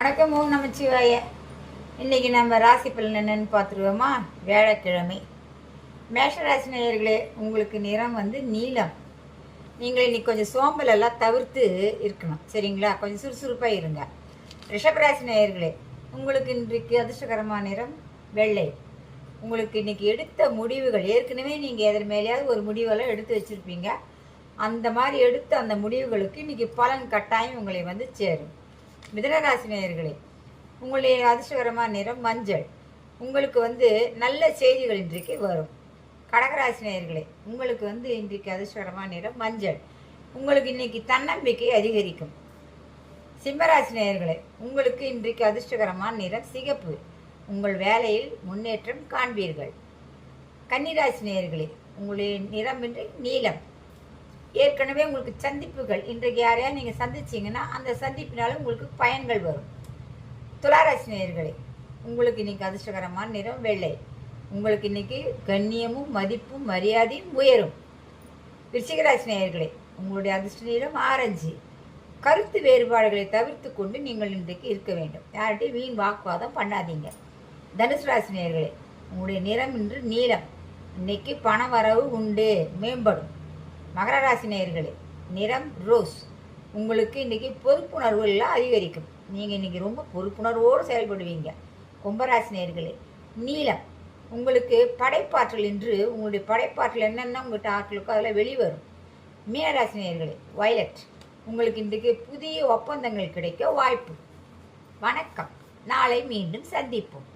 வணக்கம். ஓம் நமச்சிவாய. இன்றைக்கி நம்ம ராசி பலன் என்னென்னு பார்த்துருவோமா? வியாழக்கிழமை. மேஷராசி நேயர்களே, உங்களுக்கு நிறம் நீலம். நீங்கள் இன்றைக்கி கொஞ்சம் சோம்பலெல்லாம் தவிர்த்து இருக்கணும், சரிங்களா? கொஞ்சம் சுறுசுறுப்பாக இருங்க. ரிஷபராசி நேயர்களே, உங்களுக்கு இன்றைக்கு அதிர்ஷ்டகரமான நிறம் வெள்ளை. உங்களுக்கு இன்றைக்கி எடுத்த முடிவுகள், ஏற்கனவே நீங்கள் எதிர் மேலேயாவது ஒரு முடிவெல்லாம் எடுத்து வச்சுருப்பீங்க. அந்த மாதிரி எடுத்த அந்த முடிவுகளுக்கு இன்றைக்கி பலன் கட்டாயம் உங்களை சேரும். மிதுனராசி நேயர்களே, உங்களுடைய அதிர்ஷ்டகரமான நிறம் மஞ்சள். உங்களுக்கு நல்ல செய்திகள் இன்றைக்கு வரும். கடகராசி நேயர்களே, உங்களுக்கு இன்றைக்கு அதிர்ஷ்டகரமான நிறம் மஞ்சள். உங்களுக்கு இன்னைக்கு தன்னம்பிக்கை அதிகரிக்கும். சிம்மராசி நேயர்களே, உங்களுக்கு இன்றைக்கு அதிர்ஷ்டகரமான நிறம் சிகப்பு. உங்கள் வேலையில் முன்னேற்றம் காண்பீர்கள். கன்னிராசி நேயர்களே, உங்களுடைய நிறம் நீலம். ஏற்கனவே உங்களுக்கு சந்திப்புகள், இன்றைக்கு யாரையா நீங்கள் சந்திச்சிங்கன்னா அந்த சந்திப்பினால உங்களுக்கு பயன்கள் வரும். துளாராசி நேயர்களே, உங்களுக்கு இன்றைக்கி அதிர்ஷ்டகரமான நிறம் வெள்ளை. உங்களுக்கு இன்றைக்கி கண்ணியமும் மதிப்பும் மரியாதையும் உயரும். விருச்சிகராசி நேயர்களே, உங்களுடைய அதிர்ஷ்ட நிறம் ஆரஞ்சு. கருத்து வேறுபாடுகளை தவிர்த்து கொண்டு நீங்கள் இன்றைக்கு இருக்க வேண்டும். யார்கிட்டையும் வீண் வாக்குவாதம் பண்ணாதீங்க. தனுசு ராசி நேயர்களே, உங்களுடைய நிறம் இன்று நீலம். இன்னைக்கு பண வரவு உண்டு, மேம்படும். மகர ராசி நேயர்களே, நிறம் ரோஸ். உங்களுக்கு இன்றைக்கி பொறுப்புணர்வு எல்லாம் அதிகரிக்கும். நீங்கள் இன்றைக்கி ரொம்ப பொறுப்புணர்வோடு செயல்படுவீங்க. கும்பராசி நேயர்களே, நீலம். உங்களுக்கு படைப்பாற்றல் என்று உங்களுடைய படைப்பாற்றல் என்னென்ன உங்கள்கிட்ட ஆற்றலுக்கோ அதில் வெளிவரும். மீனராசி நேயர்களே, வயலட். உங்களுக்கு இன்றைக்கு புதிய ஒப்பந்தங்கள் கிடைக்க வாய்ப்பு. வணக்கம். நாளை மீண்டும் சந்திப்போம்.